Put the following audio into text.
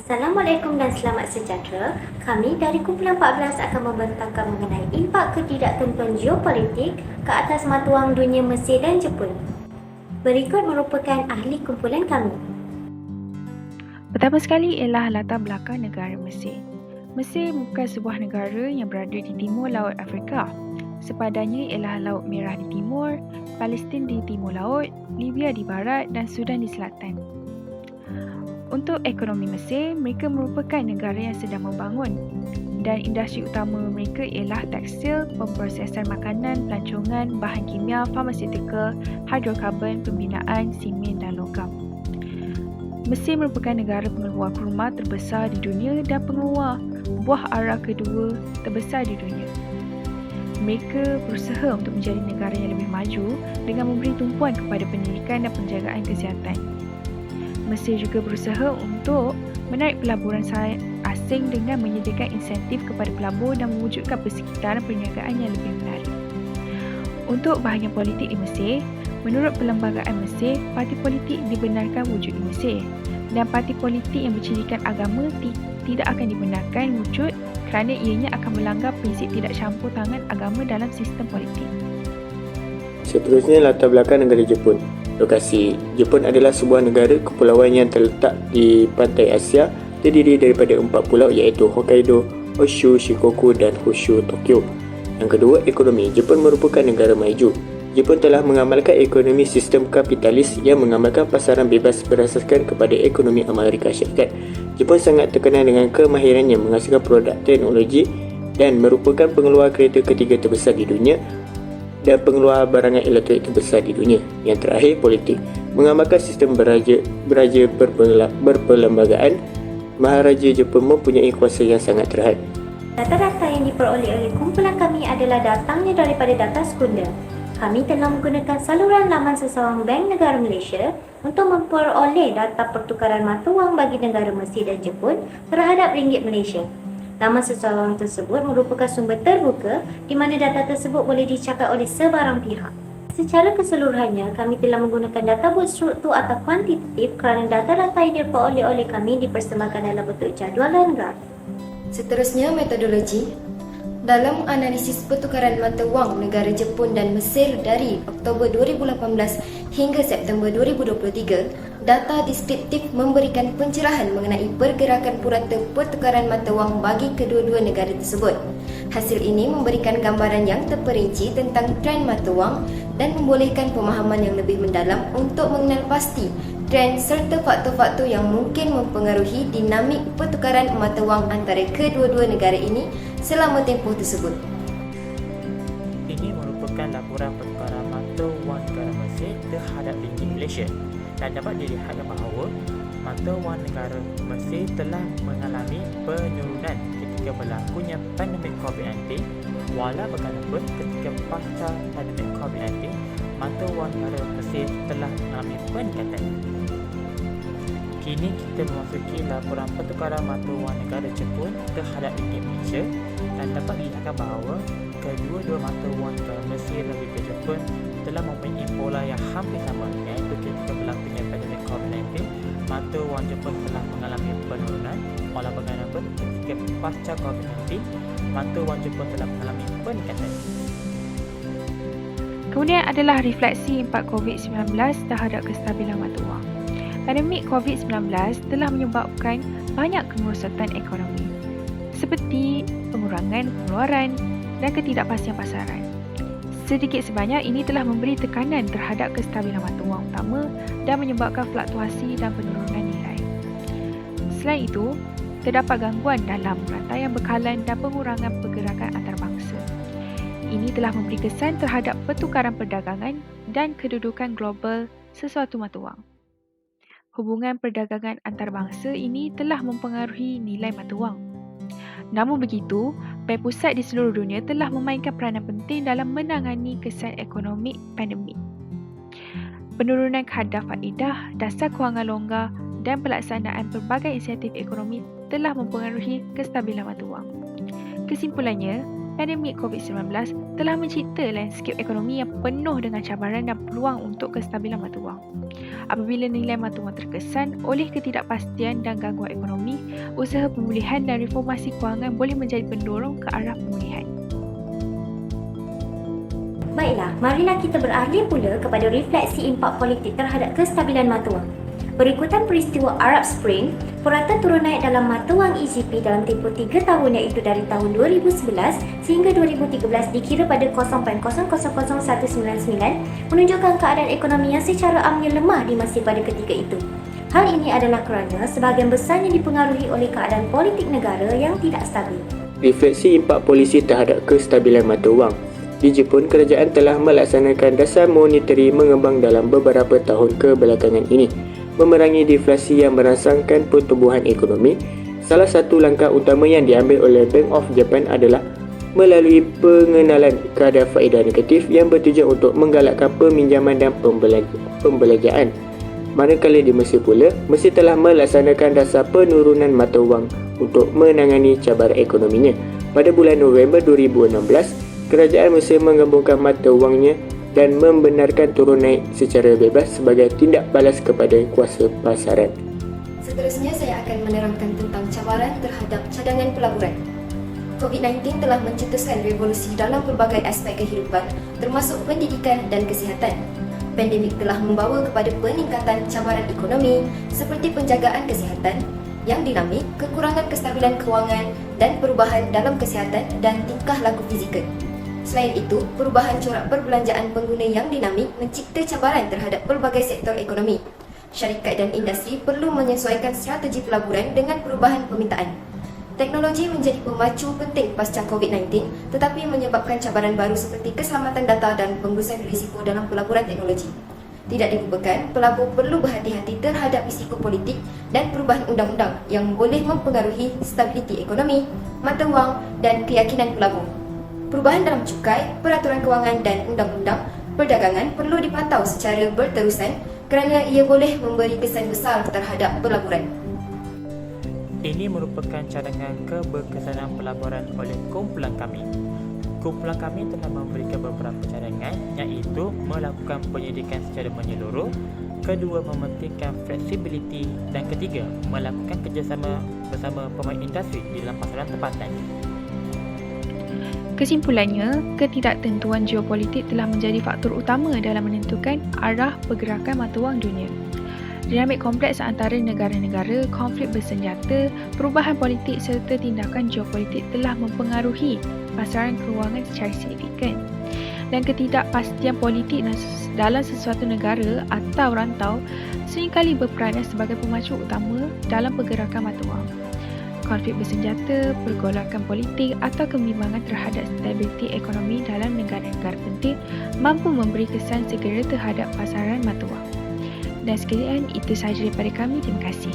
Assalamualaikum dan selamat sejahtera. Kami dari Kumpulan 14 akan membentangkan mengenai impak ketidaktentuan geopolitik ke atas mata wang dunia Mesir dan Jepun. Berikut merupakan ahli kumpulan kami. Pertama sekali ialah latar belakang negara Mesir. Mesir bukan sebuah negara yang berada di timur Laut Afrika. Sepadannya ialah Laut Merah di timur, Palestin di timur laut, Libya di barat dan Sudan di selatan. Untuk ekonomi Mesir, mereka merupakan negara yang sedang membangun dan industri utama mereka ialah tekstil, pemprosesan makanan, pelancongan, bahan kimia, farmasetikal, hidrokarbon, pembinaan, simen dan logam. Mesir merupakan negara pengeluar kurma terbesar di dunia dan pengeluar buah arah kedua terbesar di dunia. Mereka berusaha untuk menjadi negara yang lebih maju dengan memberi tumpuan kepada pendidikan dan penjagaan kesihatan. Mesir juga berusaha untuk menarik pelaburan asing dengan menyediakan insentif kepada pelabur dan mewujudkan persekitaran perniagaan yang lebih menarik. Untuk bahagian politik di Mesir, menurut Perlembagaan Mesir, parti politik dibenarkan wujud di Mesir dan parti politik yang bercirikan agama tidak akan dibenarkan wujud kerana ianya akan melanggar prinsip tidak campur tangan agama dalam sistem politik. Seterusnya, latar belakang negara Jepun. Lokasi Jepun adalah sebuah negara kepulauan yang terletak di pantai Asia, terdiri daripada 4 pulau iaitu Hokkaido, Honshu, Shikoku dan Honshu, Tokyo. Yang kedua, ekonomi. Jepun merupakan negara maju. Jepun telah mengamalkan ekonomi sistem kapitalis yang mengamalkan pasaran bebas berasaskan kepada ekonomi Amerika Syarikat. Jepun sangat terkenal dengan kemahirannya menghasilkan produk teknologi dan merupakan pengeluar kereta ketiga terbesar di dunia dan pengeluar barangan elektronik terbesar di dunia. Yang terakhir, politik. Mengamalkan sistem beraja berperlembagaan, Maharaja Jepun mempunyai kuasa yang sangat terhad. Data-data yang diperoleh oleh kumpulan kami adalah datangnya daripada data sekunder. Kami telah menggunakan saluran laman seseorang Bank Negara Malaysia untuk memperoleh data pertukaran mata wang bagi negara Mesir dan Jepun terhadap ringgit Malaysia. Laman seseorang tersebut merupakan sumber terbuka di mana data tersebut boleh dicapai oleh sebarang pihak. Secara keseluruhannya, kami telah menggunakan data berstruktur atau kuantitatif kerana data-data yang diperoleh oleh kami dipersembahkan dalam bentuk jadual dan graf. Seterusnya, metodologi. Dalam analisis pertukaran mata wang negara Jepun dan Mesir dari Oktober 2018 hingga September 2023, data deskriptif memberikan pencerahan mengenai pergerakan purata pertukaran mata wang bagi kedua-dua negara tersebut. Hasil ini memberikan gambaran yang terperinci tentang tren mata wang dan membolehkan pemahaman yang lebih mendalam untuk mengenal pasti trend serta faktor-faktor yang mungkin mempengaruhi dinamik pertukaran mata wang antara kedua-dua negara ini selama tempoh tersebut. Ini merupakan laporan pertukaran mata wang negara Mesir terhadap ringgit Malaysia dan dapat dilihat bahawa mata wang negara Mesir telah mengalami penurunan ketika berlakunya pandemik COVID-19. Walau bagaimanapun, ketika pasca pandemik COVID-19, mata wang negara Mesir telah mengalami peningkatan. Kini kita memasuki laporan pertukaran mata wang negara Jepun terhadap ringgit Malaysia dan dapat dilihat bahawa kedua-dua mata wang negara Mesir dan juga Jepun telah mempunyai pola yang hampir sama, iaitu ketika berlakunya pandemik COVID-19, mata wang Jepun telah mengalami penurunan. Walau bagaimanapun, ketika pasca COVID-19, mata wang Jepun telah mengalami peningkatan. Kemudian adalah refleksi impak COVID-19 terhadap kestabilan mata wang. Pandemik COVID-19 telah menyebabkan banyak kemerosotan ekonomi seperti pengurangan pengeluaran dan ketidakpastian pasaran. Sedikit sebanyak ini telah memberi tekanan terhadap kestabilan mata wang utama dan menyebabkan fluktuasi dan penurunan nilai. Selain itu, terdapat gangguan dalam rantaian bekalan dan pengurangan pergerakan antarabangsa. Ini telah memberi kesan terhadap pertukaran perdagangan dan kedudukan global sesuatu mata wang. Hubungan perdagangan antarabangsa ini telah mempengaruhi nilai mata wang. Namun begitu, Bank Pusat di seluruh dunia telah memainkan peranan penting dalam menangani kesan ekonomi pandemik. Penurunan kadar faedah, dasar kewangan longgar dan pelaksanaan pelbagai insentif ekonomi telah mempengaruhi kestabilan mata wang. Kesimpulannya, pandemik COVID-19 telah mencipta landscape ekonomi yang penuh dengan cabaran dan peluang untuk kestabilan mata wang. Apabila nilai mata wang terkesan oleh ketidakpastian dan gangguan ekonomi, usaha pemulihan dan reformasi kewangan boleh menjadi pendorong ke arah pemulihan. Baiklah, marilah kita beralih pula kepada refleksi impak politik terhadap kestabilan mata wang. Berikutan peristiwa Arab Spring, purata turun naik dalam mata wang EGP dalam tempoh 3 tahun iaitu dari tahun 2011 sehingga 2013 dikira pada 0.000199 menunjukkan keadaan ekonomi yang secara amnya lemah di masa pada ketika itu. Hal ini adalah kerana sebahagian besarnya dipengaruhi oleh keadaan politik negara yang tidak stabil. Refleksi impak polisi terhadap kestabilan mata wang. Di Jepun, kerajaan telah melaksanakan dasar monetary mengembang dalam beberapa tahun kebelakangan ini, memerangi deflasi yang merangsangkan pertumbuhan ekonomi. Salah satu langkah utama yang diambil oleh Bank of Japan adalah melalui pengenalan kadar faedah negatif yang bertujuan untuk menggalakkan peminjaman dan pembelanjaan. Manakala di Mesir pula, Mesir telah melaksanakan dasar penurunan mata wang untuk menangani cabaran ekonominya. Pada bulan November 2016, kerajaan Mesir menggabungkan mata wangnya dan membenarkan turun naik secara bebas sebagai tindak balas kepada kuasa pasaran. Seterusnya saya akan menerangkan tentang cabaran terhadap cadangan pelaburan. COVID-19 telah mencetuskan revolusi dalam pelbagai aspek kehidupan termasuk pendidikan dan kesihatan. Pandemik telah membawa kepada peningkatan cabaran ekonomi seperti penjagaan kesihatan yang dinamik, kekurangan kestabilan kewangan dan perubahan dalam kesihatan dan tingkah laku fizikal. Selain itu, perubahan corak perbelanjaan pengguna yang dinamik mencipta cabaran terhadap pelbagai sektor ekonomi. Syarikat dan industri perlu menyesuaikan strategi pelaburan dengan perubahan permintaan. Teknologi menjadi pemacu penting pasca COVID-19 tetapi menyebabkan cabaran baru seperti keselamatan data dan pengurusan risiko dalam pelaburan teknologi. Tidak dilupakan, pelabur perlu berhati-hati terhadap risiko politik dan perubahan undang-undang yang boleh mempengaruhi stabiliti ekonomi, mata wang dan keyakinan pelabur. Perubahan dalam cukai, peraturan kewangan dan undang-undang perdagangan perlu dipantau secara berterusan kerana ia boleh memberi kesan besar terhadap pelaburan. Ini merupakan cadangan keberkesanan pelaburan oleh kumpulan kami. Kumpulan kami telah memberikan beberapa cadangan iaitu melakukan penyidikan secara menyeluruh, kedua mementingkan fleksibiliti dan ketiga melakukan kerjasama bersama pemain industri di dalam pasaran tempatan. Kesimpulannya, ketidaktentuan geopolitik telah menjadi faktor utama dalam menentukan arah pergerakan mata wang dunia. Dinamik kompleks antara negara-negara, konflik bersenjata, perubahan politik serta tindakan geopolitik telah mempengaruhi pasaran kewangan secara signifikan. Dan ketidakpastian politik dalam sesuatu negara atau rantau seringkali berperanan sebagai pemacu utama dalam pergerakan mata wang. Konflik bersenjata, pergolakan politik atau kebimbangan terhadap stabiliti ekonomi dalam negara-negara penting mampu memberi kesan segera terhadap pasaran mata wang. Dan sekalian, itu sahaja daripada kami. Terima kasih.